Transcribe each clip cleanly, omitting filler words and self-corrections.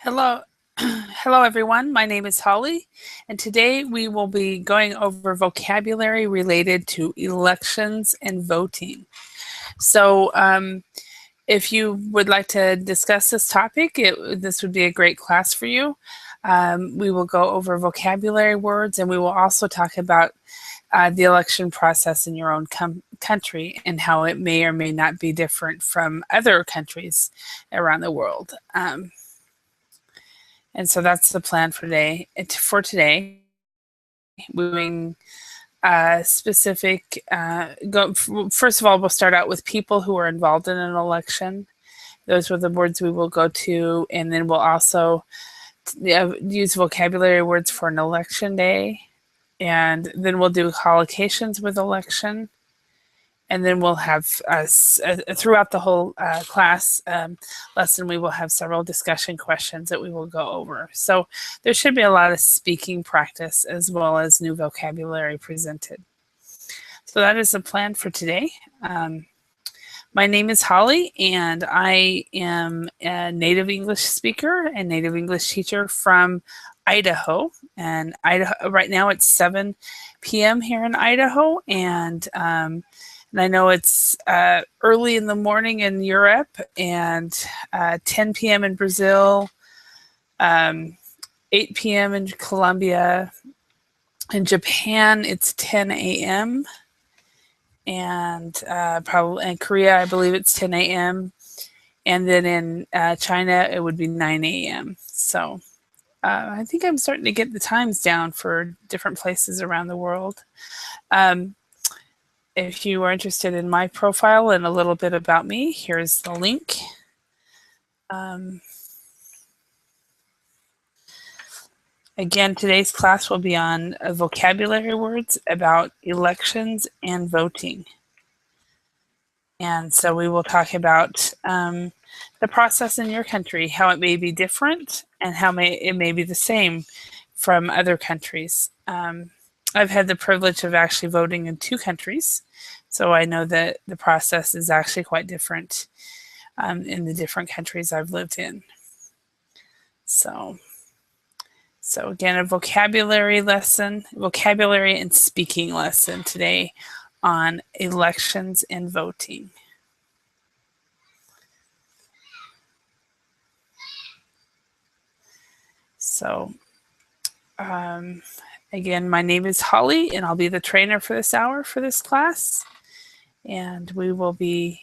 Hello, hello everyone. My name is Holly, and today we will be going over vocabulary related to elections and voting. So, if you would like to discuss this topic, this would be a great class for you. We will go over vocabulary words, and we will also talk about the election process in your own country and how it may or may not be different from other countries around the world. And so that's the plan for today. Moving specific. First of all, we'll start out with people who are involved in an election. Those are the words we will go to, and then we'll also use vocabulary words for an election day, and then we'll do collocations with election, and then we'll have throughout the whole class lesson, we will have several discussion questions that we will go over. So there should be a lot of speaking practice as well as new vocabulary presented. So that is the plan for today. My name is Holly, and I am a native English speaker and native English teacher from Idaho. And Idaho, right now it's 7 p.m. here in Idaho, and I know it's early in the morning in Europe and 10 p.m. in Brazil, 8 p.m. in Colombia. In Japan, it's 10 a.m. And probably in Korea, I believe it's 10 a.m. And then in China, it would be 9 a.m. So I think I'm starting to get the times down for different places around the world. If you are interested in my profile and a little bit about me, here's the link. Again, today's class will be on vocabulary words about elections and voting. And so we will talk about the process in your country, how it may be different and how it may be the same from other countries. I've had the privilege of actually voting in 2 countries, so I know that the process is actually quite different in the different countries I've lived in. So again, a vocabulary and speaking lesson today on elections and voting. So again, my name is Holly, and I'll be the trainer for this hour for this class. And we will be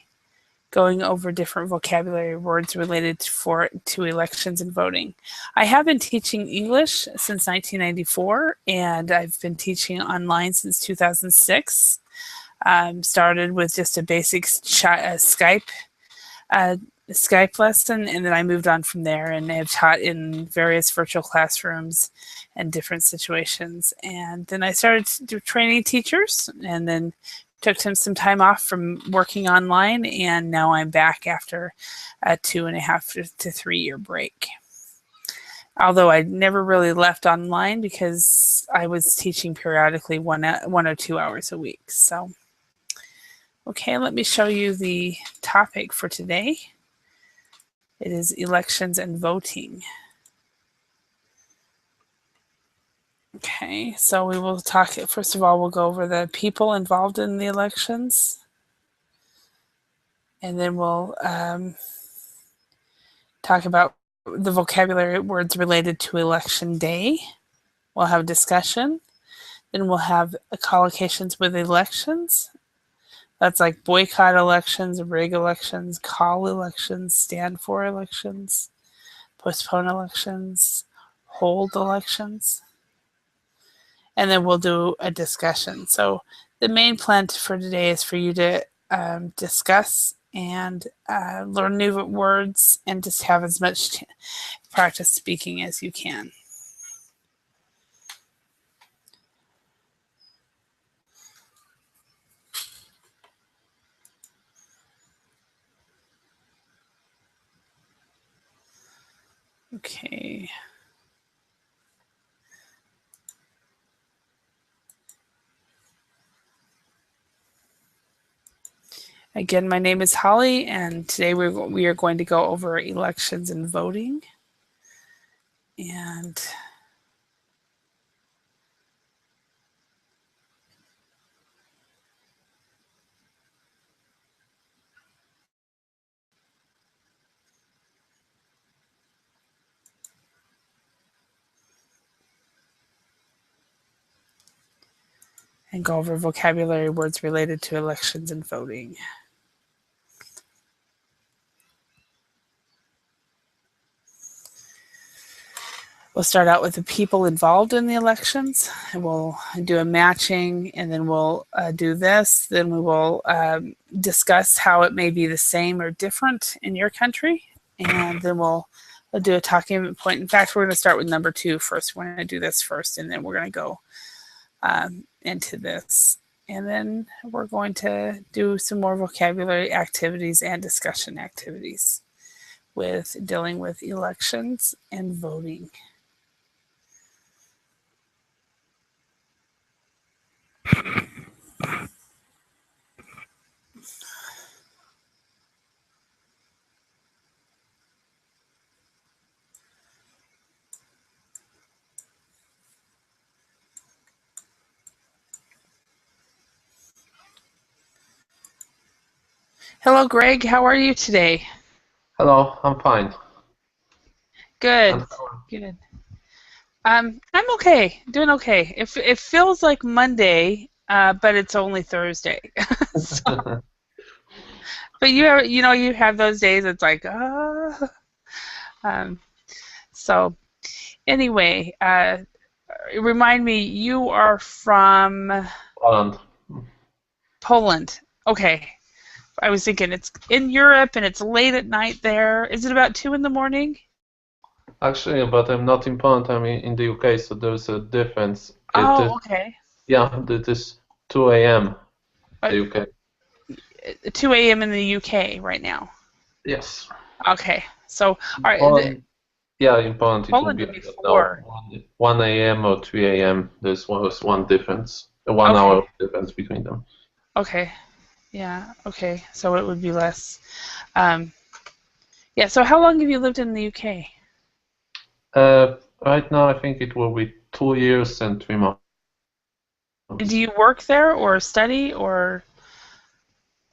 going over different vocabulary words related to elections and voting. I have been teaching English since 1994, and I've been teaching online since 2006. Started with just a basic Skype lesson, and then I moved on from there and have taught in various virtual classrooms and different situations. And then I started training teachers, and then took some time off from working online, and now I'm back after a 2.5 to 3 year break. Although I never really left online because I was teaching periodically 1 or 2 hours a week. So, okay, let me show you the topic for today. It is elections and voting. Okay, so we will talk, first of all, we'll go over the people involved in the elections. And then we'll talk about the vocabulary words related to election day. We'll have discussion. Then we'll have collocations with elections. That's like boycott elections, rig elections, call elections, stand for elections, postpone elections, hold elections. And then we'll do a discussion. So the main plan for today is for you to discuss and learn new words and just have as much practice speaking as you can. Okay. Again, my name is Holly, and today we are going to go over elections and voting. And go over vocabulary words related to elections and voting. We'll start out with the people involved in the elections, and we'll do a matching, and then we'll do this. Then we will discuss how it may be the same or different in your country, and then we'll do a talking point. In fact, we're going to start with number 2 first. We're going to do this first, and then we're going to go into this. And then we're going to do some more vocabulary activities and discussion activities with dealing with elections and voting. Hello, Greg. How are you today? Hello, I'm fine. Good. Good. I'm okay. Doing okay. It feels like Monday, but it's only Thursday. So, but you have those days. It's like so anyway, remind me. You are from Poland. Poland. Okay. I was thinking it's in Europe and it's late at night there. Is it about 2 in the morning? Actually, but I'm not in Poland, I'm in the UK, so there's a difference. Okay. Yeah, it is 2 a.m. the UK. 2 a.m. in the UK right now. Yes. Okay. So, all right. Poland, yeah, in Poland Poland it will be before. 1 a.m. or 3 a.m. There's one difference, one hour difference between them. Okay. Yeah. Okay. So it would be less. Yeah. So how long have you lived in the UK? Right now, I think it will be 2 years and 3 months. Do you work there or study or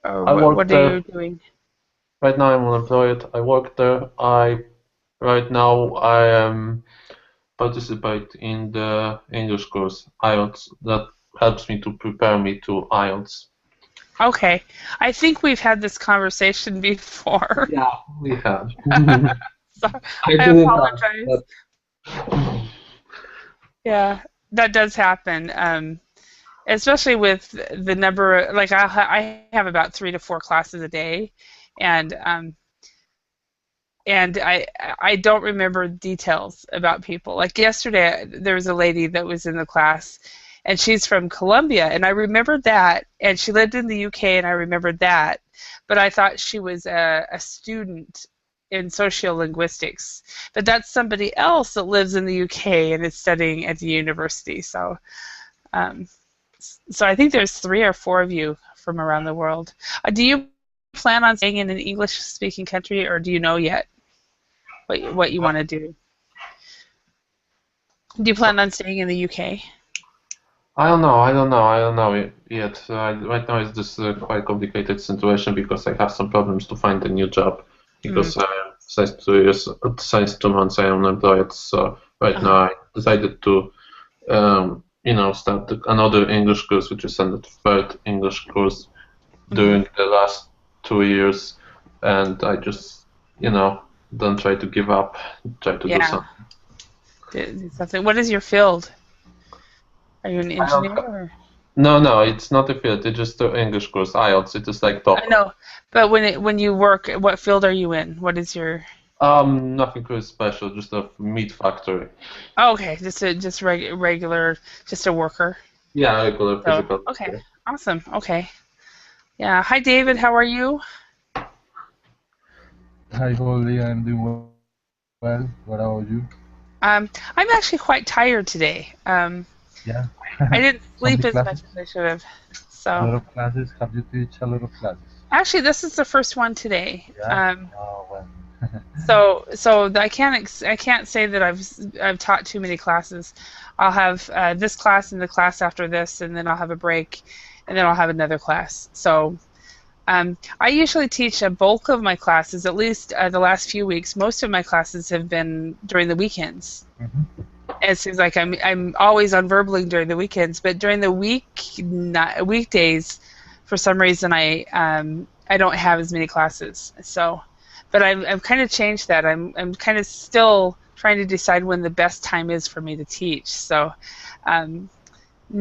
what are you doing? Right now, I'm unemployed. I work there. Right now I participate in the English course IELTS that helps me to prepare me to IELTS. Okay, I think we've had this conversation before. Yeah, we have. So, I apologize. Yeah, that does happen. Especially with the number, like I have about 3 to 4 classes a day, and I don't remember details about people. Like yesterday, there was a lady that was in the class, and she's from Colombia, and I remembered that, and she lived in the UK, and I remembered that, but I thought she was a student in sociolinguistics. But that's somebody else that lives in the UK and is studying at the university. So, so I think there's 3 or 4 of you from around the world. Do you plan on staying in an English-speaking country, or do you know yet what you want to do? Do you plan on staying in the UK? I don't know yet. Right now it's just a quite complicated situation because I have some problems to find a new job because since 2 months I am unemployed. So right now I decided to start another English course, which is a third English course during the last 2 years, and I just don't try to give up. Try to do something. What is your field? Are you an engineer? Or? No, it's not a field. It's just an English course. IELTS. It is like top. I know, but when you work, what field are you in? What is your? Nothing really special. Just a meat factory. Oh, okay, just regular, just a worker. Yeah, regular physical. Okay, awesome. Okay, yeah. Hi, David. How are you? Hi, Holly. I'm doing well. What about you? I'm actually quite tired today. Yeah. I didn't sleep as much as I should have. So. A lot of classes. Have you teach a lot of classes? Actually, this is the first one today. Yeah. So I can't say that I've taught too many classes. I'll have this class and the class after this, and then I'll have a break, and then I'll have another class. So I usually teach a bulk of my classes, at least the last few weeks. Most of my classes have been during the weekends. It seems like I'm always on verbling during the weekends, but during the weekdays, for some reason I don't have as many classes. So, but I've kind of changed that. I'm kind of still trying to decide when the best time is for me to teach. So,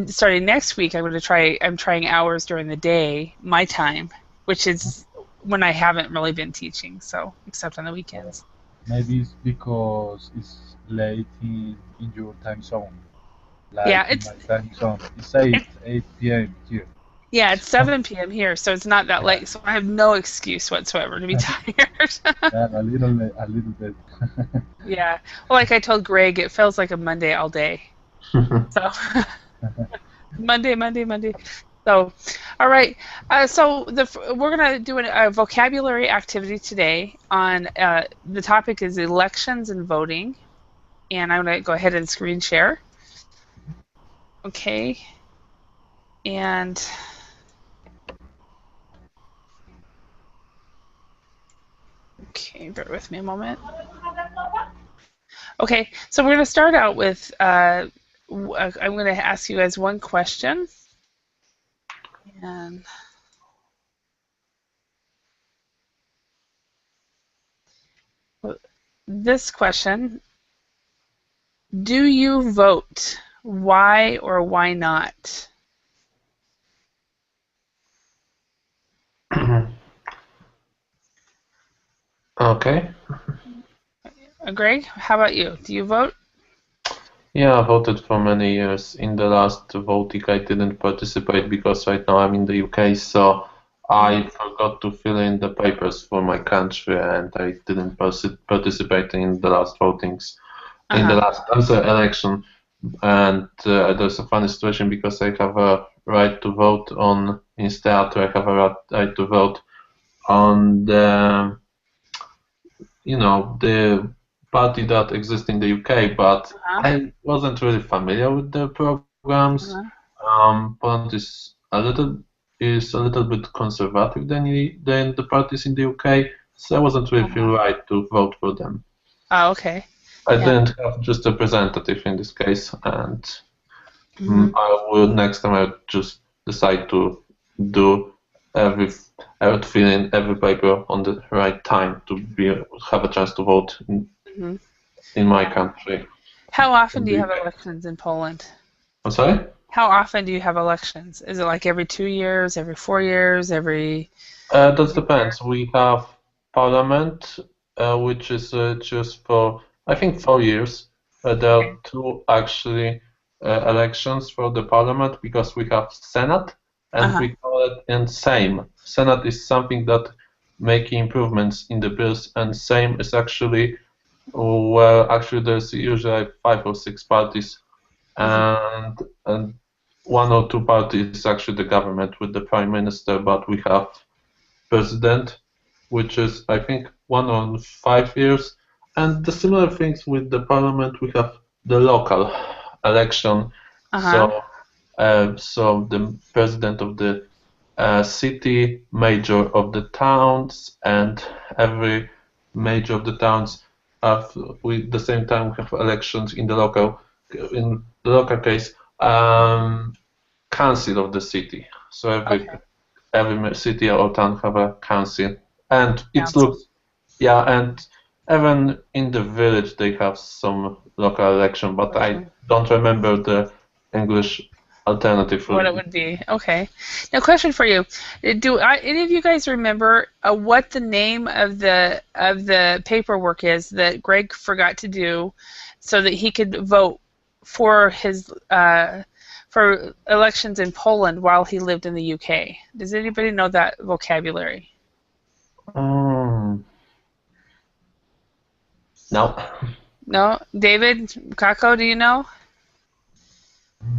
starting next week, I'm trying hours during the day, my time, which is when I haven't really been teaching. So, except on the weekends. Maybe it's because it's late in your time zone. Like Yeah, in my time zone. It's 8 p.m. here. Yeah, it's 7 p.m. here, so it's not that late. So I have no excuse whatsoever to be tired. Yeah, a little bit. Yeah. Well, like I told Greg, it feels like a Monday all day. So Monday. So, all right. So we're gonna do a vocabulary activity today on the topic is elections and voting, and I'm gonna go ahead and screen share. Okay. And okay, bear with me a moment. Okay, so we're going to start out with, I'm going to ask you guys one question. And this question, do you vote? Why or why not? Okay. Greg, how about you? Do you vote? Yeah, I voted for many years. In the last voting, I didn't participate because right now I'm in the UK, so I forgot to fill in the papers for my country, and I didn't participate in the last votings, in the last election. And there's a funny situation because I have a right to vote on instead. I have a right to vote on the party that exists in the UK, but I wasn't really familiar with the programs. Poland is a little bit conservative than the parties in the UK, so I wasn't really feel right to vote for them. Oh, okay. I didn't have just a representative in this case, and I would next time I would just decide to do I would fill in every paper on the right time to have a chance to vote in my country. How often do you have elections in Poland? I'm sorry? How often do you have elections? Is it like every 2 years, every 4 years, every... That depends. We have parliament, which is just for, I think, 4 years. There are two actually elections for the parliament because we have Senate and we call it in Sejm. Senate is something that making improvements in the bills, and Sejm is actually where actually there's usually 5 or 6 parties, and one or two parties is actually the government with the prime minister, but we have president, which is I think 1 or 5 years, and the similar things with the parliament. We have the local election, so the president of the city, major of the towns, and every major of the towns have the same time we have elections in the local case council of the city. So every city or town have a council, and it looks and even in the village they have some local election, but I don't remember the English alternative. What it would be. Okay. Now, question for you: any of you guys remember what the name of the paperwork is that Greg forgot to do, so that he could vote for his for elections in Poland while he lived in the UK? Does anybody know that vocabulary? No. No? David, Kako, do you know?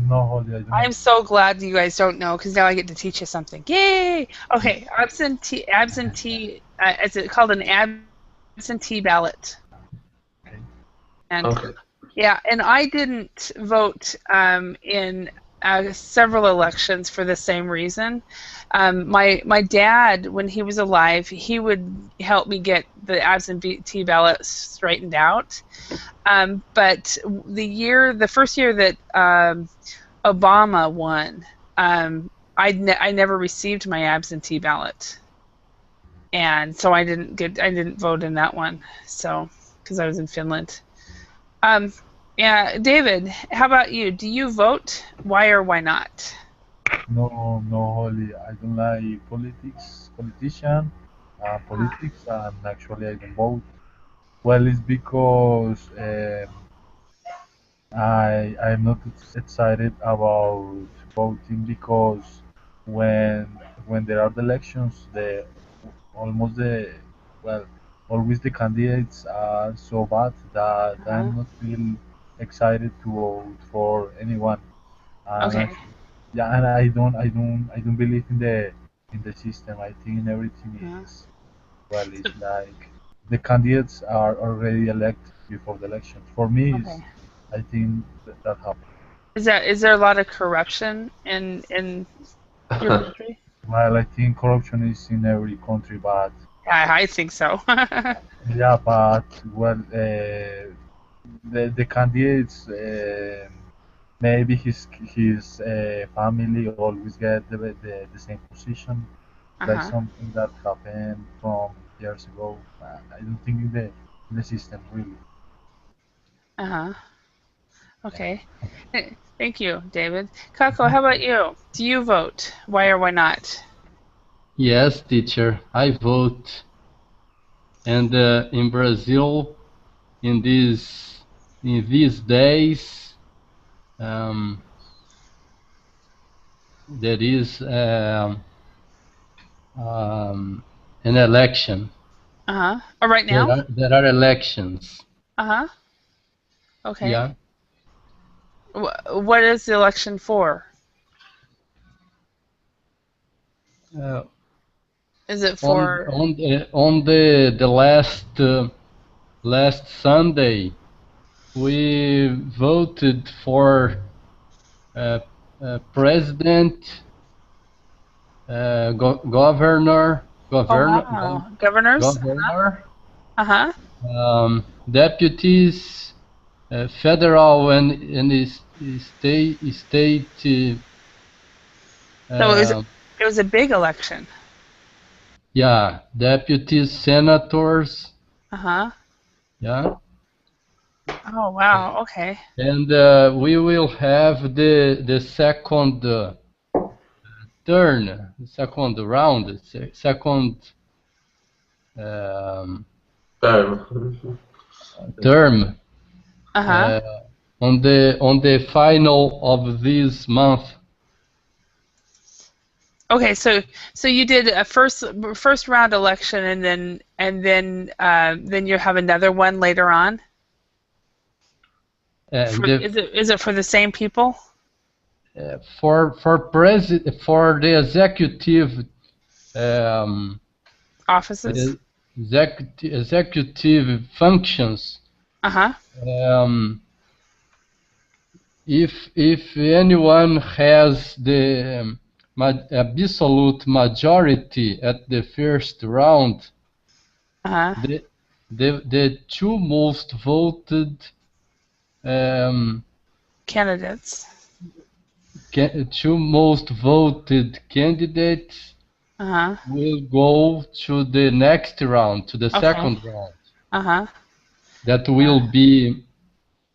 No, Holly, I don't know. I'm so glad you guys don't know, because now I get to teach you something. Yay! Okay, absentee. Is it called an absentee ballot. Okay. And Okay. yeah, and I didn't vote in several elections for the same reason. My dad, when he was alive, he would help me get the absentee ballot straightened out. But the first year that Obama won, I never received my absentee ballot, and so I didn't vote in that one. So because I was in Finland. Yeah, David, how about you? Do you vote? Why or why not? No, no, Holly. I don't like politician, politics, and actually I don't vote. Well, it's because I'm not excited about voting because when when there are the elections, almost the well always the candidates are so bad that Uh-huh. I'm not feel excited to vote for anyone. And Okay. actually, yeah, and I don't believe in the system. I think everything Uh-huh. is well, it's like the candidates are already elected before the elections. For me, Okay. I think that happens. Is there a lot of corruption in your country? Well, I think corruption is in every country, but I think so. yeah, but well, the candidates maybe his family always get the same position. Like Uh-huh. something that happened from years ago. I don't think in the system really. Uh-huh. Yeah. Okay. Thank you, David. Kako, how about you? Do you vote? Why or why not? Yes, teacher, I vote. And in Brazil, in these days, um, there is um, an election. Uh-huh. Oh, right There now? are elections. Uh-huh. Okay. Yeah. What is the election for? Uh, Is it on for on the last Sunday, we voted for uh, president, governor, Oh wow. Governors? governor, Uh-huh. deputies, federal and state. So Uh, it was a big election. yeah, deputies, senators. Uh-huh. Yeah, Oh wow. Okay. and we will have the second turn, second round, second um, Term. term Uh-huh. uh, on the final of this month. Okay, so you did a first round election and then you have another one later on. And the, Is it for the same people? for the executive um, Offices? executive functions, Uh-huh. um, if anyone has the absolute majority at the first round, Uh-huh. the two most voted um, Candidates. two most voted candidates Uh-huh. will go to the next round, to the Okay. second round. Uh-huh. That will be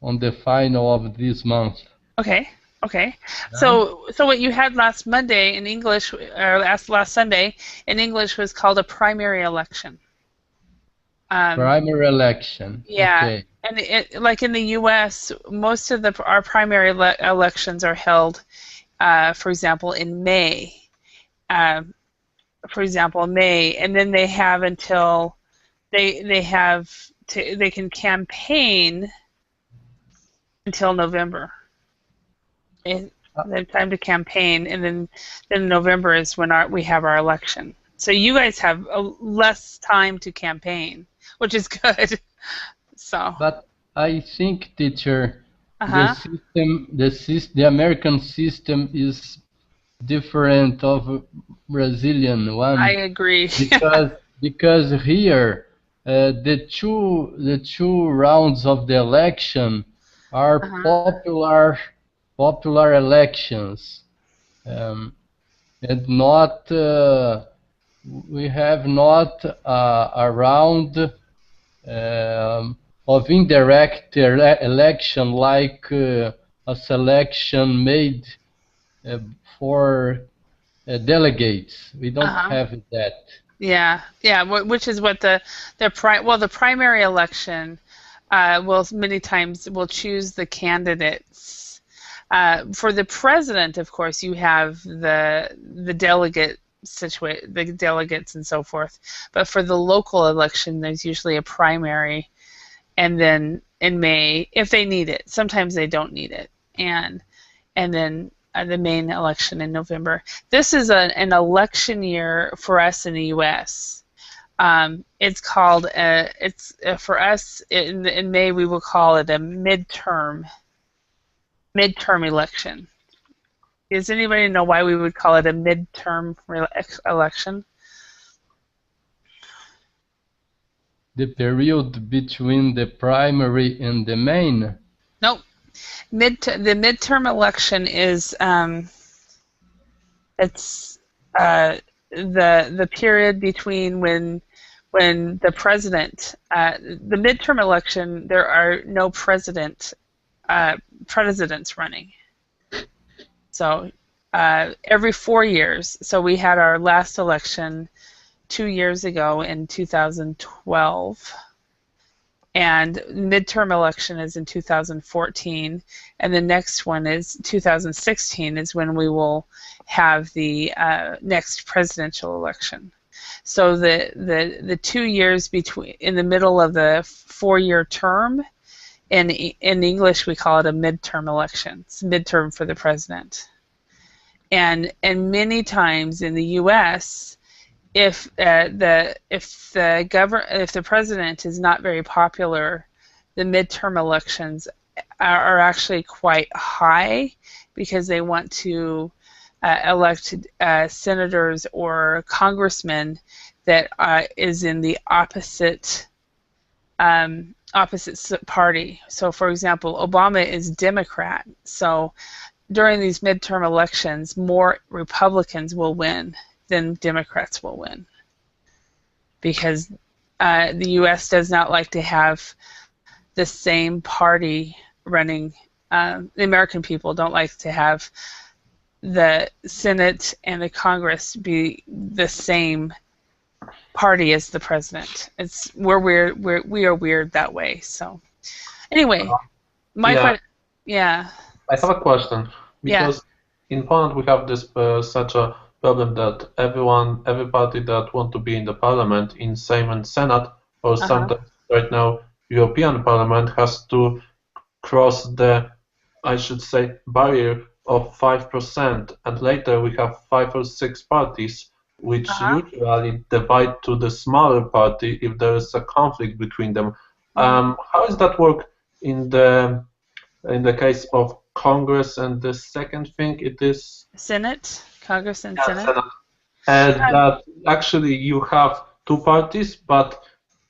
on the final of this month. Okay. Okay. So what you had last Monday in English, or last Sunday in English, was called a primary election. Primary election. Yeah. Okay. And like in the U.S., most of our primary elections are held, for example, in May. And then they have until they can campaign until November. And they have time to campaign, and then November is when we have our election. So you guys have less time to campaign. which is good. So, But I think, teacher, uh-huh. the American system is different of Brazilian I one agree. because here the two rounds of the election are Uh-huh. popular elections, and not we have not a round of indirect election like a selection made for delegates. We don't Uh-huh. have that. Yeah, yeah, which is what the primary election will many times will choose the candidates. For the president, of course, you have the the delegates and so forth. But for the local election, there's usually a primary, and then in May, if they need it. Sometimes they don't need it, and then the main election in November. This is an election year for us in the U.S. It's called for us in May we will call it a midterm election. Does anybody know why we would call it a midterm election? The period between the primary and the main. Nope. The midterm election is it's the period between when the president the midterm election, there are no presidents running. So every 4 years. So we had our last election 2 years ago in 2012. And midterm election is in 2014, and the next one is 2016 is when we will have the next presidential election. So the 2 years between in the middle of the 4-year term, in English we call it a midterm election. It's midterm for the president. And many times in the U.S., if the president is not very popular, the midterm elections are actually quite high because they want to elect senators or congressmen that is in the opposite party. So, for example, Obama is Democrat. So, during these midterm elections, more Republicans will win than Democrats will win, because the U.S. does not like to have the same party running. The American people don't like to have the Senate and the Congress be the same party as the president. We are weird that way. So anyway, I have a question, because in Poland we have this such a problem that every party that want to be in the parliament, in Sejm and Senate, or sometimes right now European Parliament, has to cross the, I should say, barrier of 5%, and later we have 5 or 6 parties, which usually divide to the smaller party if there is a conflict between them. How does that work in the case of Congress, and the second thing it is Senate, Congress and Senate. Senate. And that actually you have 2 parties, but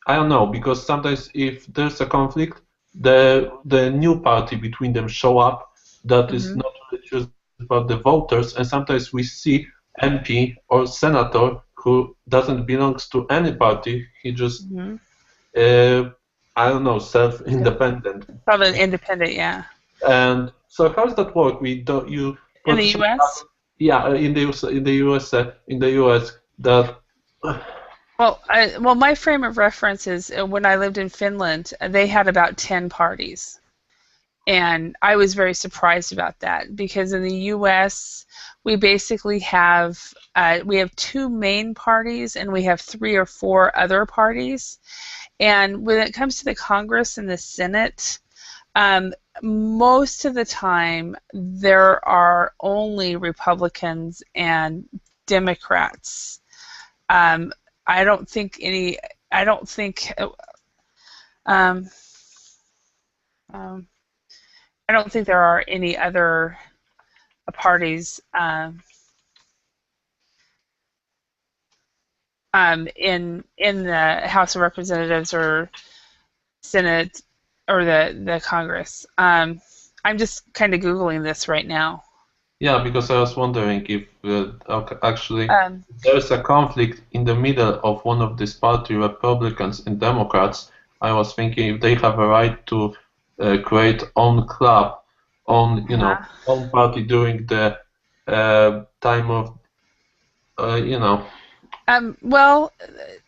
I don't know, because sometimes if there's a conflict, the new party between them show up that is not really chosen by the voters, and sometimes we see MP or senator who doesn't belong to any party. He just I don't know, self-independent. Probably independent, yeah. And so how does that work? In the U.S.? Yeah, in the U.S. that. Well, my frame of reference is when I lived in Finland, they had about 10 parties, and I was very surprised about that, because in the U.S. we basically have 2 main parties and we have 3 or 4 other parties, and when it comes to the Congress and the Senate, most of the time there are only Republicans and Democrats. I don't think Um, I don't think there are any other parties in the House of Representatives or Senate or the Congress. I'm just kind of Googling this right now. Yeah, because I was wondering if actually Um, there's a conflict in the middle of one of these party, Republicans and Democrats. I was thinking if they have a right to create own club, own own party during the time of well,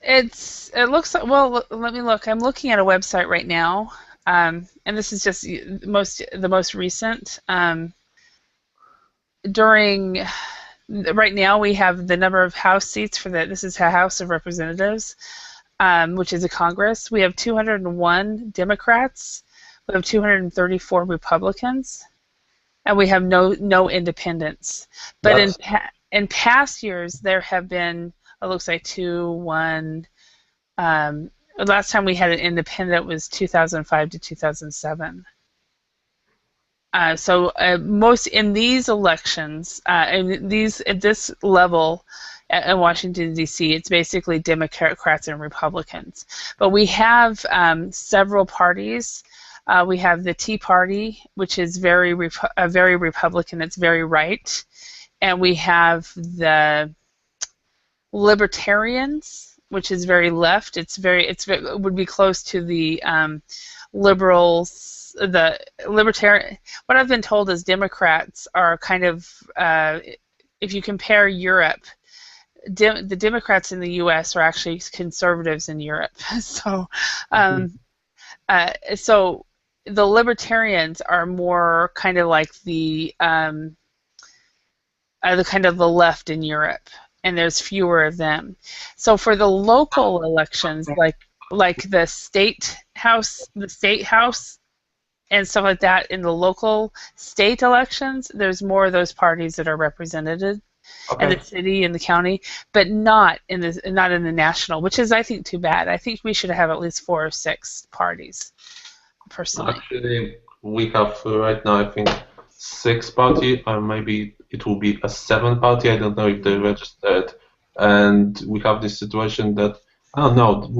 it looks like, well, let me look. I'm looking at a website right now, and this is just the most recent. Right now we have the number of House seats for this is the House of Representatives, which is a Congress. We have 201 Democrats. We have 234 Republicans, and we have no independents. But in past years, there have been, it looks like 2, 1. The last time we had an independent was 2005 to 2007. So most in these elections, at this level in Washington D.C., it's basically Democrats and Republicans. But we have several parties. We have the Tea Party, which is very Republican. It's very right, and we have the Libertarians, which is very left. It would be close to the liberals. The libertarian. What I've been told is Democrats are kind of, if you compare Europe, the Democrats in the U.S. are actually conservatives in Europe. So, so the Libertarians are more kind of like the kind of the left in Europe, and there's fewer of them. So for the local elections, like the state house, and stuff like that, in the local state elections, there's more of those parties that are represented in the city and the county, but not in the national, which is, I think, too bad. I think we should have at least 4 or 6 parties, personally. Actually, we have right now, I think, 6 party, or maybe it will be a 7 party. I don't know if they registered, and we have this situation that I don't know.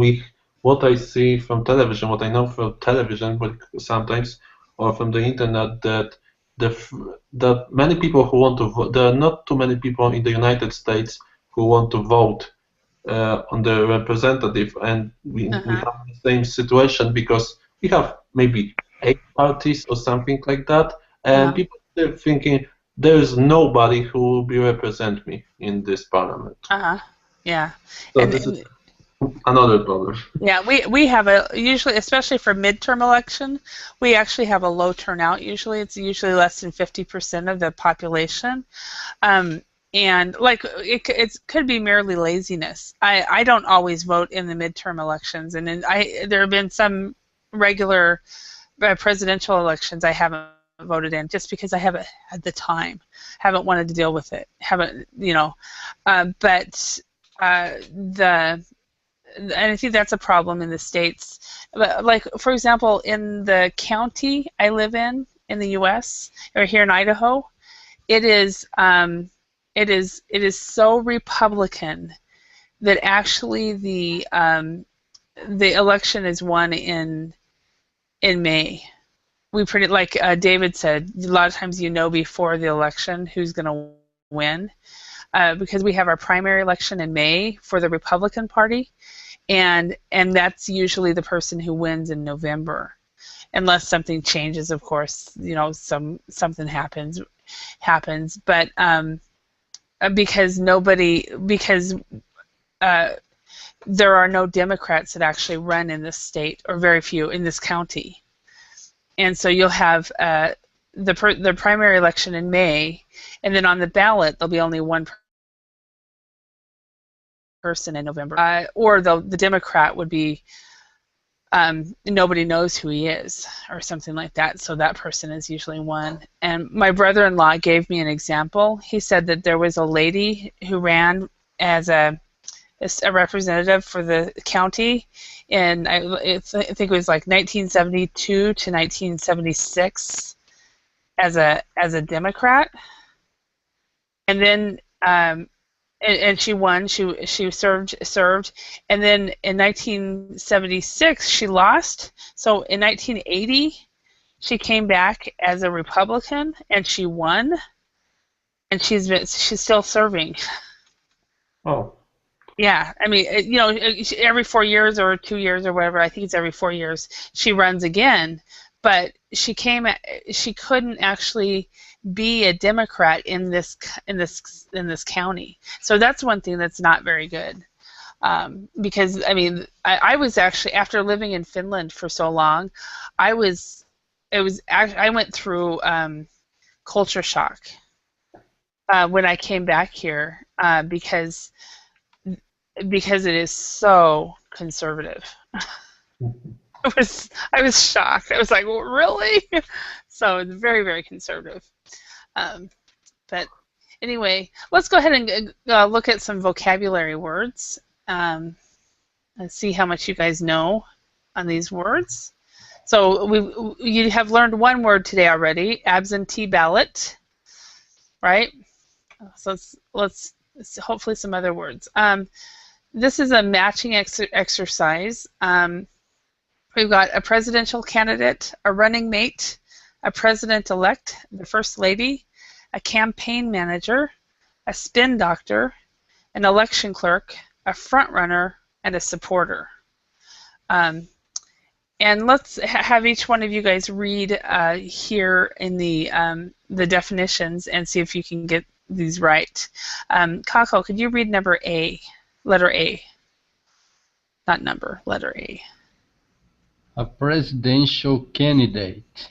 What I see from television, what I know from television, but sometimes, or from the internet, that that many people who want to vote, there are not too many people in the United States who want to vote on the representative, and we have the same situation because we have maybe 8 parties or something like that, and people are thinking there is nobody who will be represent me in this parliament. Yeah. So this is another problem. Yeah, we have usually, especially for midterm election, we actually have a low turnout. It's usually less than 50% of the population, and like it could be merely laziness. I don't always vote in the midterm elections, and there have been some regular presidential elections I haven't voted in just because I haven't had the time, haven't wanted to deal with it, and I think that's a problem in the states. But like, for example, in the county I live in the U.S. or here in Idaho, it is so Republican that actually the election is won in May. We like David said, a lot of times before the election who's going to win. Because we have our primary election in May for the Republican Party, and that's usually the person who wins in November, unless something changes, of course. Something happens, but because there are no Democrats that actually run in this state, or very few in this county, and so you'll have the primary election in May, and then on the ballot there'll be only one person in November, or the Democrat would be nobody knows who he is or something like that, so that person is usually one. And my brother-in-law gave me an example. He said that there was a lady who ran as a as a representative for the county, and I think it was like 1972 to 1976 as a Democrat, and then and she won. She served, and then in 1976 she lost. So in 1980 she came back as a Republican and she won, and she's still serving. Oh. Yeah, I mean, every 4 years or 2 years or whatever. I think it's every 4 years she runs again. But she couldn't actually be a Democrat in this county. So that's one thing that's not very good. Because I was actually, after living in Finland for so long, I went through culture shock when I came back here because it is so conservative. I was shocked. I was like, well, really? So it's very, very conservative. But anyway, let's go ahead and look at some vocabulary words and see how much you guys know on these words. So you have learned one word today already, absentee ballot, right? So let's hopefully some other words. This is a matching exercise. We've got a presidential candidate, a running mate, a president-elect, the first lady, a campaign manager, a spin doctor, an election clerk, a front runner, and a supporter. And let's have each one of you guys read here in the definitions and see if you can get these right. Kako, could you read number A, letter A? Not number, letter A. A presidential candidate.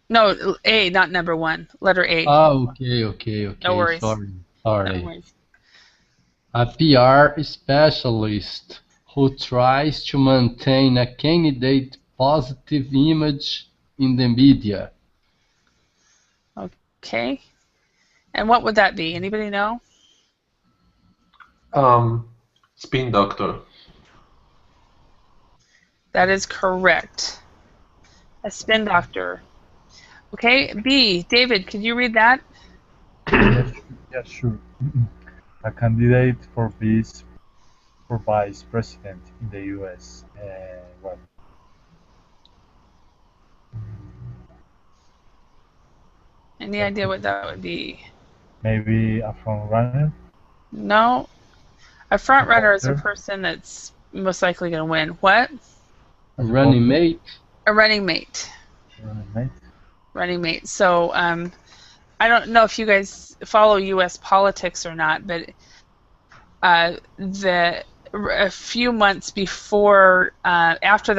No, A, not number one. Letter A. Oh, okay. No worries. Sorry. No worries. A PR specialist who tries to maintain a candidate positive image in the media. Okay. And what would that be? Anybody know? Spin doctor. That is correct. A spin doctor. Okay, B. David, could you read that? Yes, sure. A candidate for vice president in the U.S. Any idea what that would be? Maybe a front runner. No. A front runner is a person that's most likely going to win. What? A running mate. A running mate. Running mate. So I don't know if you guys follow U.S. politics or not, but a few months before, after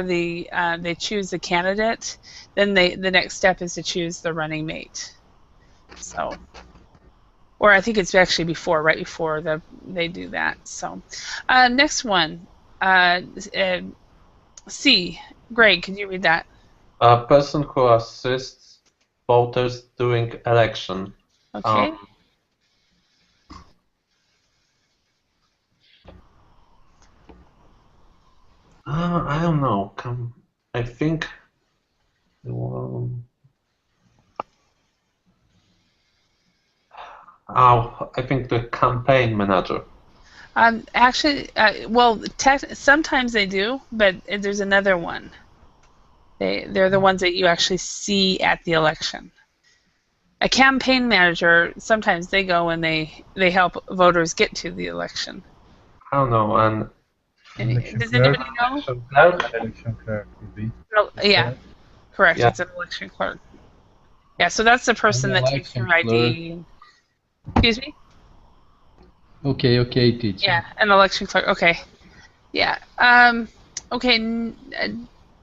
they choose the candidate, then the next step is to choose the running mate. So, or I think it's actually right before they do that. So, next one, C. Greg, can you read that? A person who assists voters during election. Okay. I don't know. I think. I think the campaign manager. Actually, well, sometimes they do, but there's another one. They're the ones that you actually see at the election. A campaign manager, sometimes they go and they help voters get to the election. I don't know. And does anybody know? Election clerk would be. No, yeah, correct. Yeah. It's an election clerk. Yeah, so that's the person that takes your ID. Excuse me? Okay, teacher. Yeah, an election clerk. Okay. Yeah. Okay.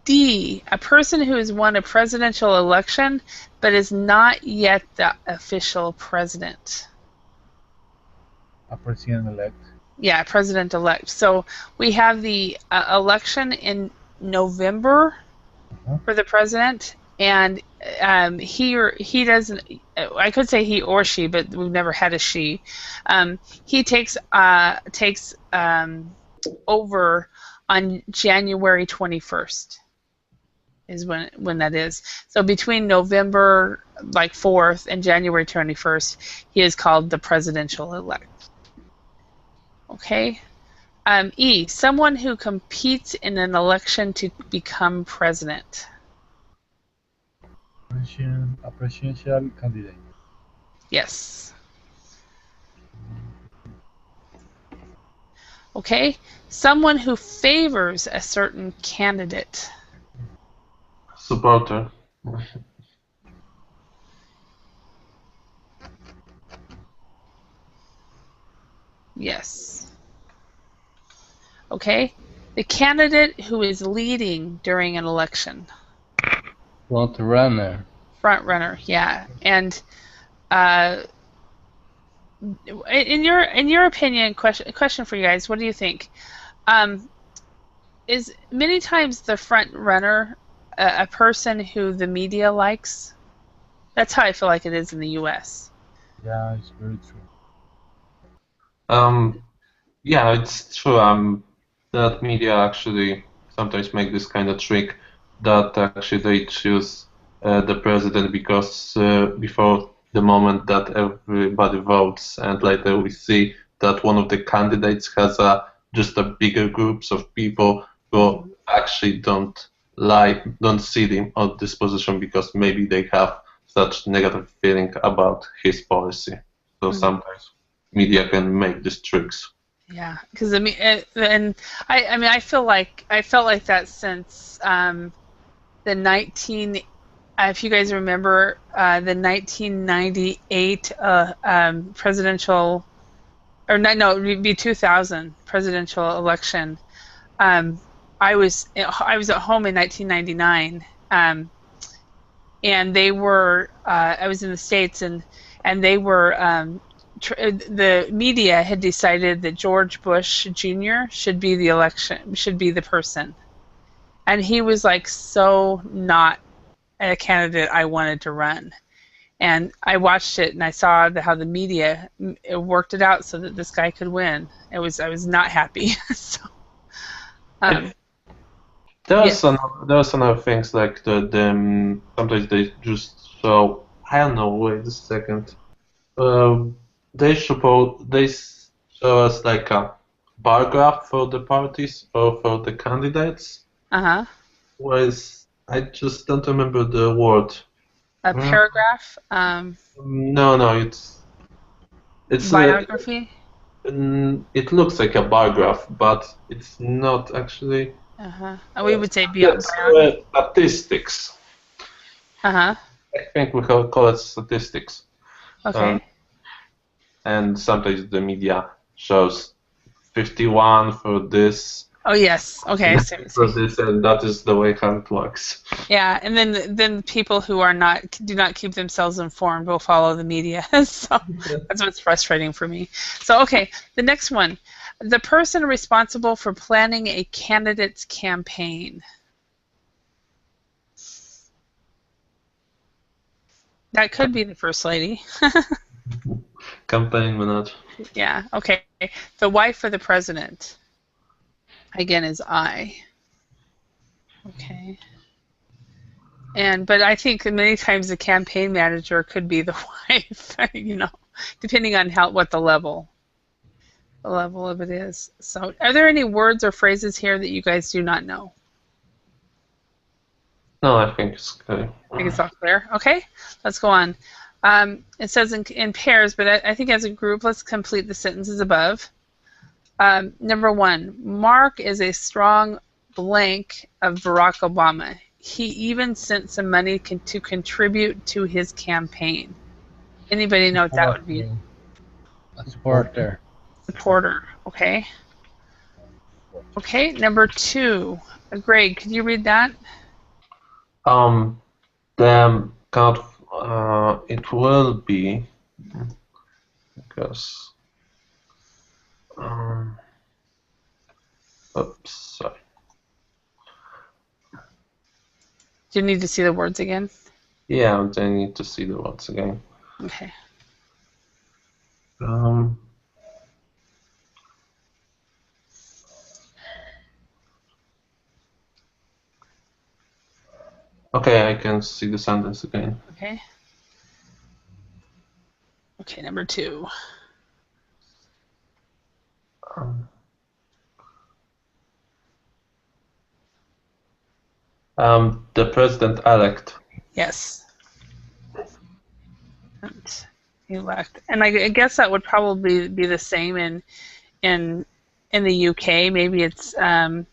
D. A person who has won a presidential election but is not yet the official president. A president-elect. Yeah, president-elect. So we have the election in November for the president, and he doesn't. I could say he or she, but we've never had a she. He takes over on January 21st. Is when that is. So between November 4th and January 21st, he is called the presidential elect. Okay. E. Someone who competes in an election to become president. A presidential candidate. Yes. Okay. Someone who favors a certain candidate. Supporter. Yes. Okay. The candidate who is leading during an election. Front runner. Front runner, yeah. And in your opinion, question for you guys, what do you think? Is many times the front runner a person who the media likes? That's how I feel like it is in the U.S. Yeah, it's very true. Yeah, it's true. That media actually sometimes make this kind of trick that actually they choose the president because before the moment that everybody votes, and later we see that one of the candidates has just a bigger groups of people who actually don't see him on this position because maybe they have such negative feeling about his policy. So sometimes media can make these tricks. Yeah, because and I felt like that since the 19. If you guys remember the 1998 presidential, or no, it would be 2000 presidential election. I was at home in 1999, and they were. I was in the States, and they were. The media had decided that George Bush Jr. should be the person, and he was so not a candidate I wanted to run. And I watched it, and I saw how the media worked it out so that this guy could win. I was not happy. So, there are some other things like sometimes they just show. I don't know. Wait a second. They show us a bar graph for the parties or for the candidates. Whereas I just don't remember the word. A paragraph. No, it's biography. It looks like a bar graph, but it's not actually. We would say Statistics. I think we call it statistics. Okay. And sometimes the media shows 51 for this. Oh yes. Okay. For this, and that is the way how it works. Yeah, and then people who do not keep themselves informed will follow the media. So that's what's frustrating for me. So okay, the next one, the person responsible for planning a candidate's campaign. That could be the first lady. Campaign manager. Yeah. Okay. The wife of the president. Again, is I. Okay. But I think many times the campaign manager could be the wife, depending on what the level of it is. So, are there any words or phrases here that you guys do not know? No, I think it's clear. I think it's all clear. Okay, let's go on. It says in pairs, but I think as a group, let's complete the sentences above. Number 1, Mark is a strong blank of Barack Obama. He even sent some money to contribute to his campaign. Anybody know what that would be? A supporter. Supporter, okay. Okay, number 2. Greg, could you read that? It will be because oops, sorry. Do you need to see the words again? Yeah, I need to see the words again. Okay. Okay, I can see the sentence again. Okay. Okay, number 2. The president-elect. Yes. And elect. And I guess that would probably be the same in the UK. Maybe it's They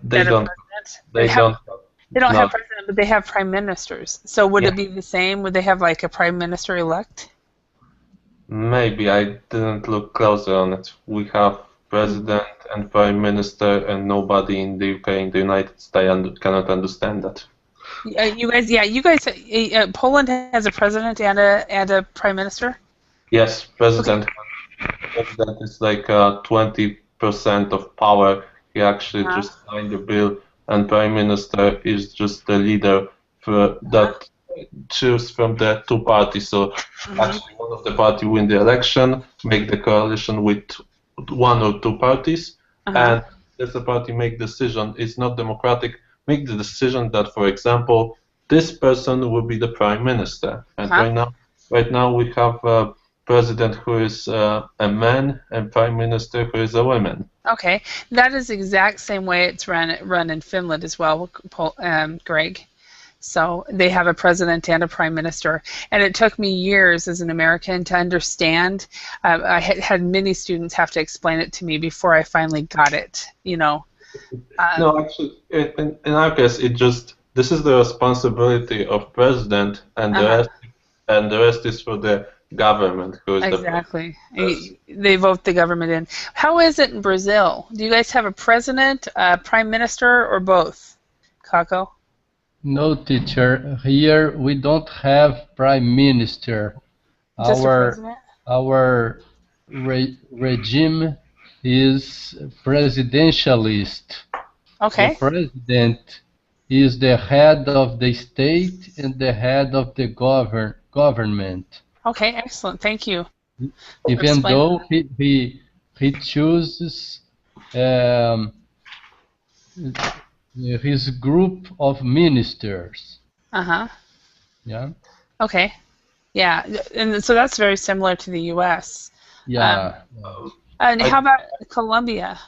better don't. president. They don't. They don't no. have president, but they have prime ministers. So would Yeah. it be the same? Would they have like a prime minister elect? Maybe I didn't look closer on it. We have president and prime minister, and nobody in the UK, in the United States, cannot understand that. You guys. Poland has a president and a prime minister. Yes, president is like 20% of power. He actually just signed the bill, and prime minister is just the leader that choose from the two parties. So actually, one of the party win the election, make the coalition with one or two parties, and if the party make decision is not democratic, make the decision that, for example, this person will be the prime minister. And right now we have a president who is a man and prime minister who is a woman. Okay, that is the exact same way it's run in Finland as well, Greg. So they have a president and a prime minister, and it took me years as an American to understand. I had many students have to explain it to me before I finally got it. No, actually, in our case, this is the responsibility of president, and the rest is for the government. Who is exactly. They vote the government in. How is it in Brazil? Do you guys have a president, a prime minister, or both? Kako? No, teacher. Here we don't have prime minister. Just a president? Our regime is presidentialist. Okay. The president is the head of the state and the head of the government. Okay, excellent. Thank you. Even though he chooses his group of ministers. Yeah. Okay. Yeah, and so that's very similar to the U.S. Yeah. And how about Colombia,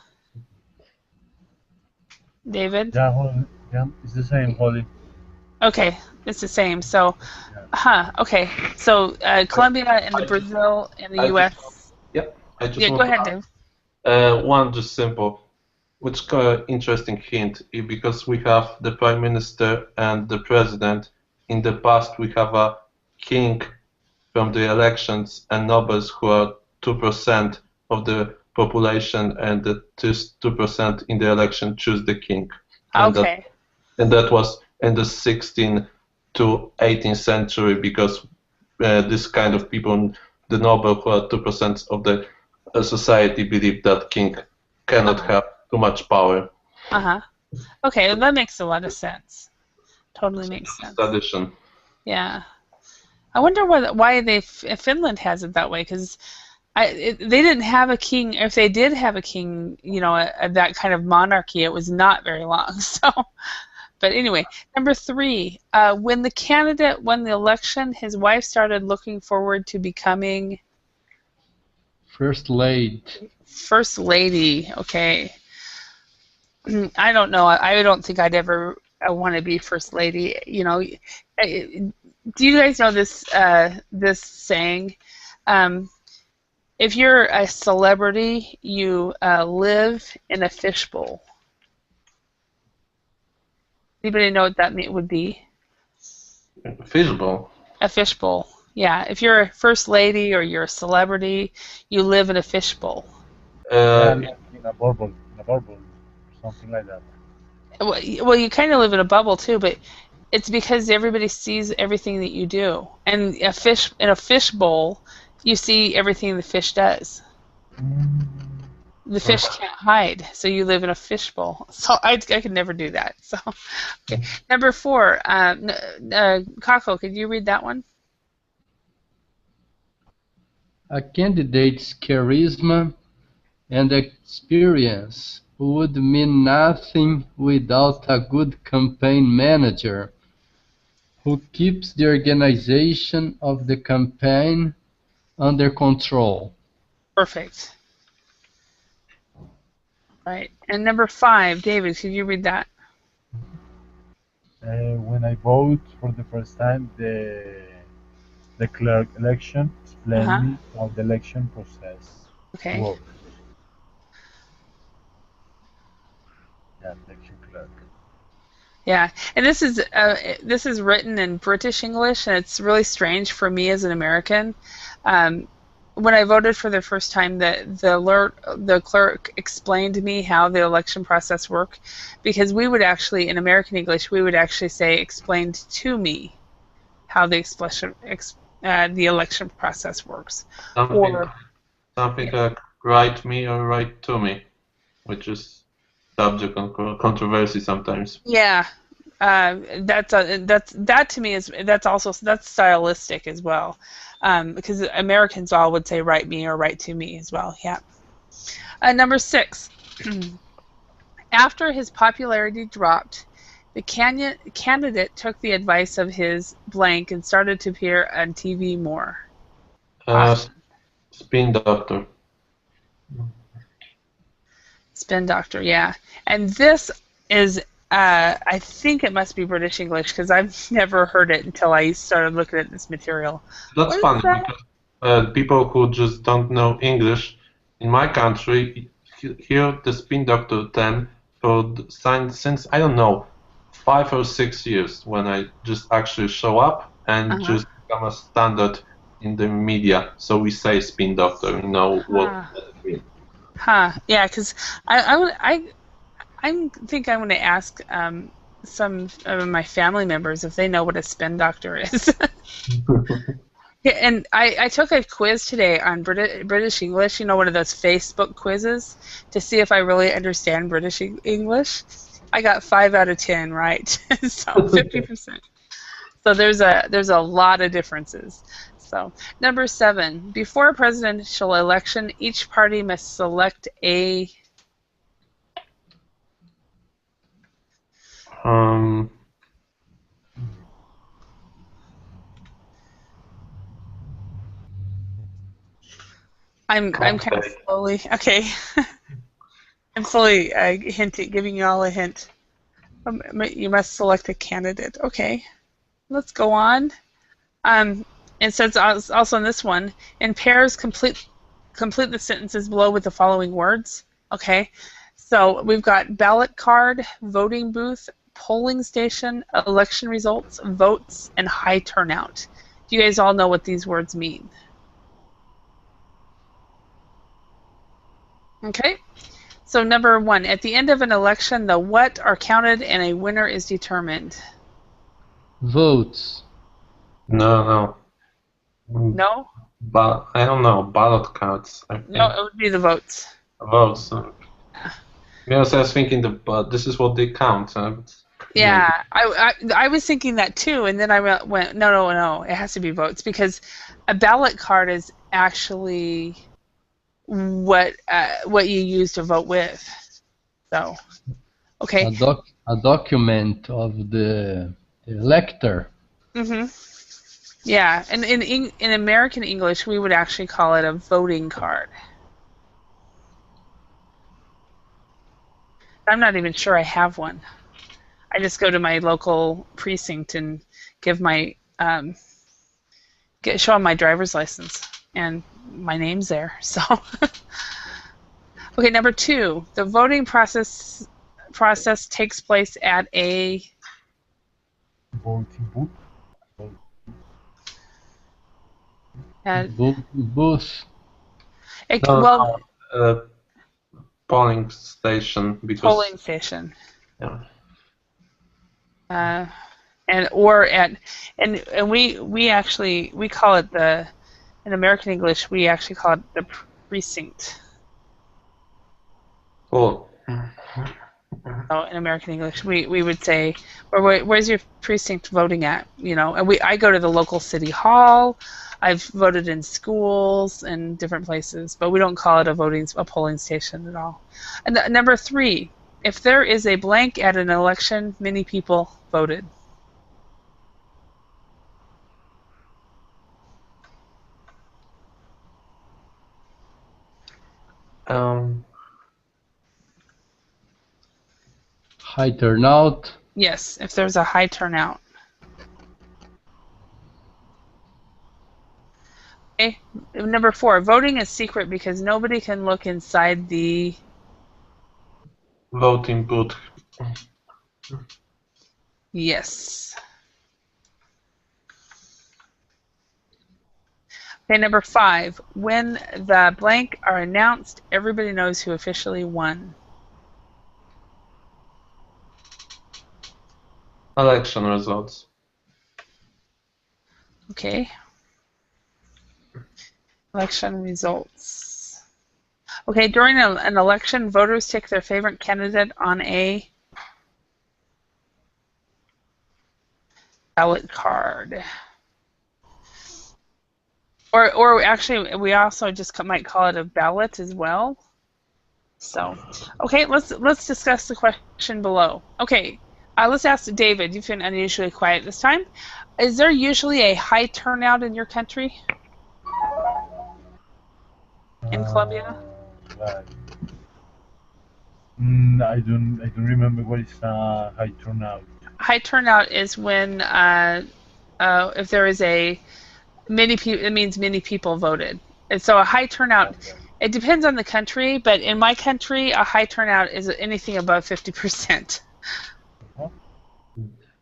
David? Yeah, it's the same, Holly. Okay, it's the same. So, okay. So Colombia and Brazil and the U.S. Yep. Go ahead, Dave. One just simple, which interesting hint, because we have the prime minister and the president. In the past, we have a king from the elections and nobles who are 2% of the population, and the 2% in the election choose the king. Okay. And that was in the 16th to 18th century, because this kind of people, the noble who are 2% of the society, believe that king cannot have too much power. Okay, well, that makes a lot of sense. Totally makes sense. Tradition. Yeah. I wonder why Finland has it that way, because they didn't have a king. If they did have a king, that kind of monarchy, it was not very long. So, but anyway, number 3, when the candidate won the election, his wife started looking forward to becoming First lady. First lady. Okay. I don't know. I don't think I'd ever want to be first lady. Do you guys know this this saying? If you're a celebrity, you live in a fishbowl. Anybody know what that would be? Fishbowl. A fishbowl. Yeah. If you're a first lady or you're a celebrity, you live in a fishbowl. In a bubble, something like that. Well, you kind of live in a bubble too, but it's because everybody sees everything that you do. And in a fish bowl, you see everything the fish does. The fish can't hide, so you live in a fishbowl. So I could never do that. So, okay. Number 4, Kako, could you read that one? A candidate's charisma and experience would mean nothing without a good campaign manager who keeps the organization of the campaign under control. Perfect. Right. And number 5, David, could you read that? When I vote for the first time, the clerk election explained me how the election process Okay. works. Yeah, election clerk. Yeah, and this is written in British English, and it's really strange for me as an American. When I voted for the first time, the clerk explained to me how the election process worked, because we would actually, in American English, we would actually say explained to me how the election process works. Something like write me or write to me, which is subject of controversy sometimes. Yeah, that to me is that's stylistic as well, because Americans all would say write me or write to me as well. Yeah. Number 6. After his popularity dropped, the candidate took the advice of his blank and started to appear on TV more. Spin doctor. Spin doctor, yeah. And this is, I think it must be British English, because I've never heard it until I started looking at this material. That's funny, because people who just don't know English, in my country, hear the spin doctor term since, I don't know, 5 or 6 years, when I just actually show up and just become a standard in the media. So we say spin doctor, you know what that means. Yeah, because I think I'm going to ask some of my family members if they know what a spin doctor is. Yeah, and I took a quiz today on British English, one of those Facebook quizzes, to see if I really understand British English. I got 5 out of 10 right, so 50%. So there's a lot of differences. So number 7, before a presidential election, each party must select a I'm kind of slowly okay. I'm slowly giving you all a hint. You must select a candidate. Okay, let's go on. It says also in this one, in pairs, complete the sentences below with the following words. Okay, so we've got ballot card, voting booth, polling station, election results, votes, and high turnout. Do you guys all know what these words mean? Okay, so number 1, at the end of an election, the what are counted and a winner is determined. Votes. No. No? But I don't know, ballot cards. No, it would be the votes. Votes. Yes, I was thinking this is what they count. Yeah, I was thinking that too, and then I went, no, it has to be votes, because a ballot card is actually what you use to vote with. So, okay. A document of the elector. Yeah, and in American English, we would actually call it a voting card. I'm not even sure I have one. I just go to my local precinct and give my show them my driver's license, and my name's there. So, okay, number 2, the voting process takes place at a Voting booth. Booth. Polling station. Because, polling station. Yeah. And we actually call it in American English we actually call it the precinct. Cool. So in American English, we would say, where's your precinct voting at? You know, and I go to the local city hall. I've voted in schools and different places, but we don't call it a polling station at all. And number 3, if there is a blank at an election, many people voted. High turnout. Yes, if there's a high turnout. Okay. Number 4, voting is secret because nobody can look inside the Voting booth. Yes. Okay, number 5, when the blank are announced, everybody knows who officially won. Election results. Okay. Election results. Okay, during an election, voters take their favorite candidate on a ballot card. Or actually, we also just might call it a ballot as well. So, okay, let's discuss the question below. Okay, let's ask David. You've been unusually quiet this time. Is there usually a high turnout in your country? In Colombia? Well, I don't remember what is high turnout. High turnout is when if there is many people, it means many people voted. And so a high turnout, it depends on the country, but in my country, a high turnout is anything above 50%.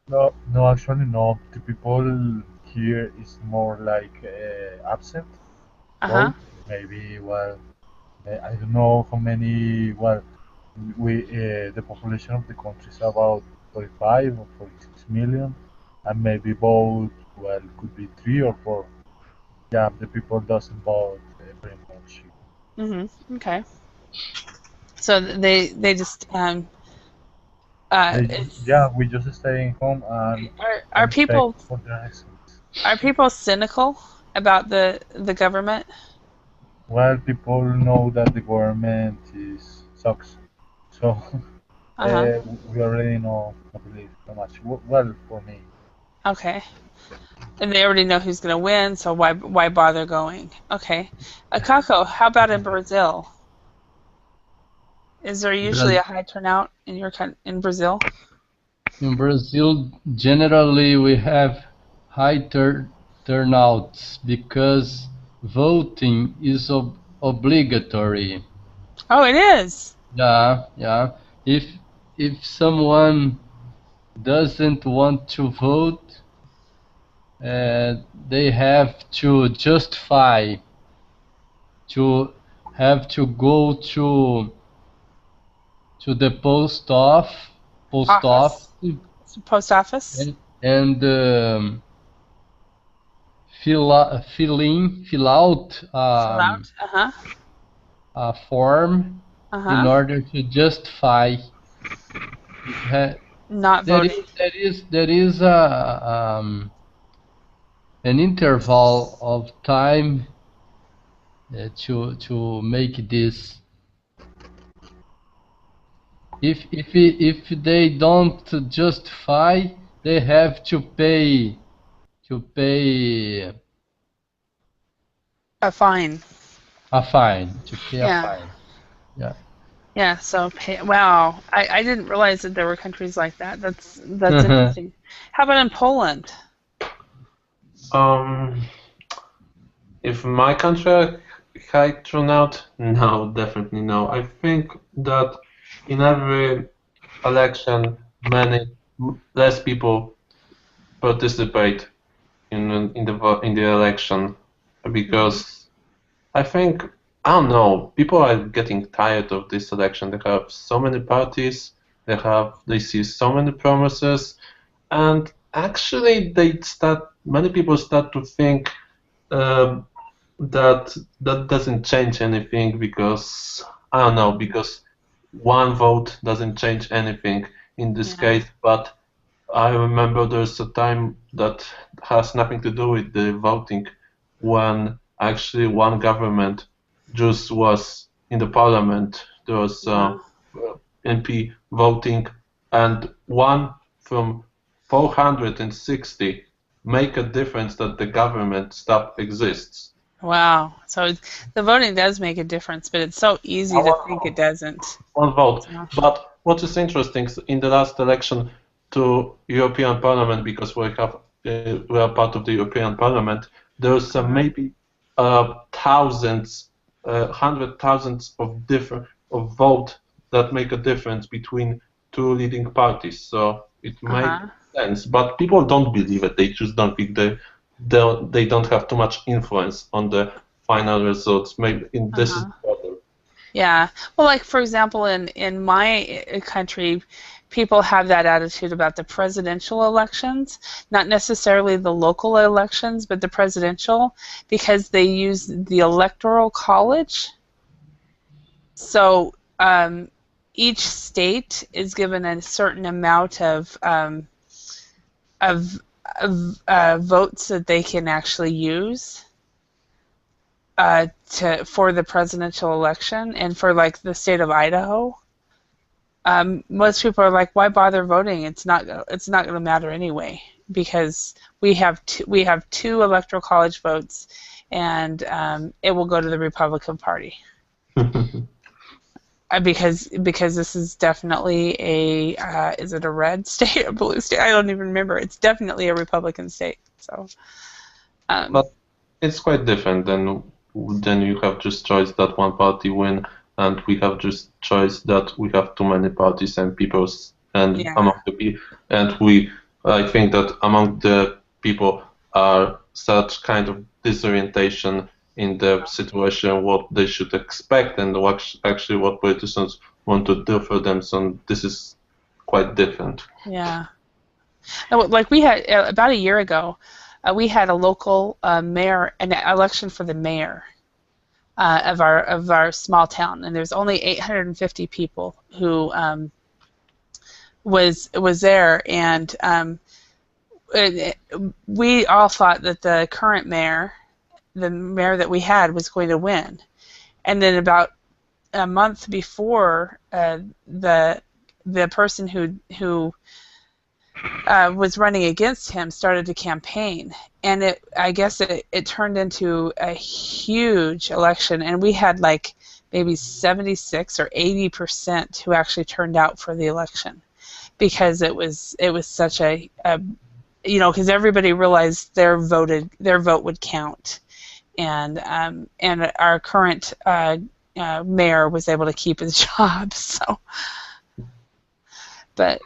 No, actually, no. The people here is more like absent. Uh-huh. Vote. Maybe, well, I don't know how many. Well, the population of the country is about 45 or 46 million, and maybe vote. Well, could be 3 or 4. Yeah, the people doesn't vote very much. Mm-hmm. Okay. So they just Yeah, we just staying home and are expect people for the elections. are people cynical about the government? Well, people know that the government is sucks, so Uh-huh. we already know, I believe, so much. Well, for me, Okay. And they already know who's going to win, so why bother going? Okay. Akako, how about in Brazil? Is there usually a high turnout in Brazil? In Brazil, generally we have high turnouts because voting is obligatory. Oh, it is. Yeah. If someone doesn't want to vote, they have to justify to have to go to the post Office. office Post office. and fill out Fill out. Uh-huh. a form in Uh-huh. order to justify Not voting. there is an interval of time to make this. If they don't justify, they have to pay A fine. a fine. Yeah. Fine. Yeah. Yeah, so wow. I didn't realize that there were countries like that. That's interesting. How about in Poland? If my country high turnout, no, definitely no. I think that in every election, less people participate in the election because I think, I don't know, people are getting tired of this election. They have so many parties, they see so many promises, and actually many people start to think that doesn't change anything because, I don't know, because one vote doesn't change anything in this Yeah. case, but I remember there's a time that has nothing to do with the voting when actually one government just was in the parliament. There was Uh, MP voting, and one from 460 make a difference that the government stop exists. wow. So the voting does make a difference, but it's so easy to think it doesn't. One vote. So, But what is interesting in the last election to European Parliament, because we are part of the European Parliament, there's maybe thousands, hundred thousands of different of vote that make a difference between two leading parties. So it makes uh-huh. sense. But people don't believe it. They just don't think they don't have too much influence on the final results. Maybe this is Uh-huh. the problem. Yeah. Well, like for example, in my country, people have that attitude about the presidential elections, not necessarily the local elections, but the presidential, because they use the electoral college. So each state is given a certain amount of, votes that they can actually use for the presidential election, and for like the state of Idaho. Most people are like, "Why bother voting? It's not going to matter anyway because we have two electoral college votes, and it will go to the Republican Party." Because this is definitely a is it a red state, a blue state? I don't even remember. It's definitely a Republican state. So, But it's quite different than you have just choice that one party win, and we have just choice that we have too many parties and peoples and yeah, among the people, and I think that among the people are such kind of disorientation in the situation what they should expect and actually what politicians want to do for them. So this is quite different. yeah. Like we had about a year ago, we had a local mayor, an election for the mayor of our small town, and there's only 850 people who was there, and we all thought that the current mayor, the mayor that we had, was going to win, and then about a month before, the person who was running against him started to campaign, and I guess it turned into a huge election, and we had like maybe 76 or 80% who actually turned out for the election because it was such a because everybody realized their vote would count, and our current mayor was able to keep his job. So, but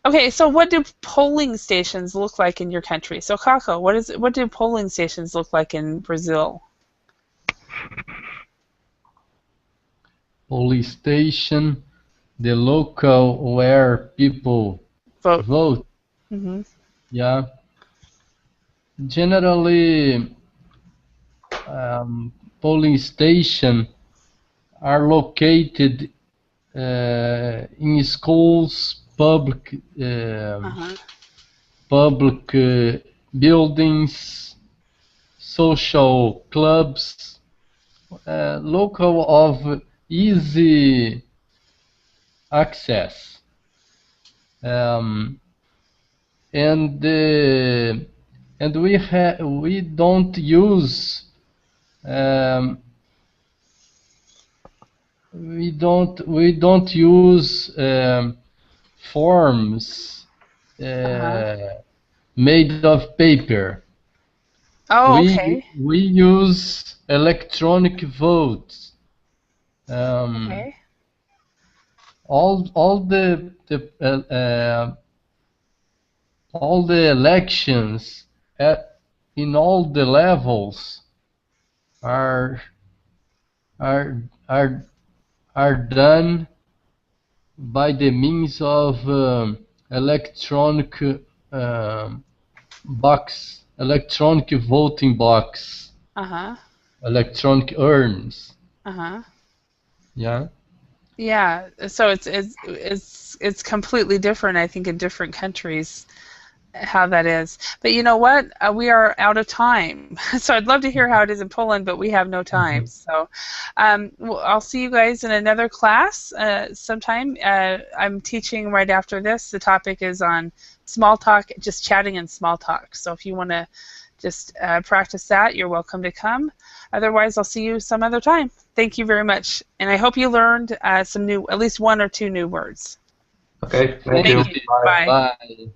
okay, so what do polling stations look like in your country? So, Kako, what do polling stations look like in Brazil? Police station, the local where people Vote. vote. Hmm. Yeah. Generally, polling station are located in schools, Uh-huh. public buildings, social clubs, local of easy access, um, and we don't use we don't use forms Uh-huh. made of paper. Oh, okay. We use electronic votes. Um, Okay. all all the elections in all the levels are are are are done by the means of electronic electronic voting box, Uh-huh. electronic urns. Uh-huh. Yeah. Yeah, so it's completely different, I think, in different countries how that is. But you know what? We are out of time. So I'd love to hear how it is in Poland, but we have no time. So well, I'll see you guys in another class sometime. I'm teaching right after this. The topic is on small talk, just chatting in small talk. So if you want to just practice that, you're welcome to come. Otherwise, I'll see you some other time. Thank you very much. And I hope you learned some new, at least one or two new words. Okay, thank Thank you. Thank you. Bye. Bye. Bye.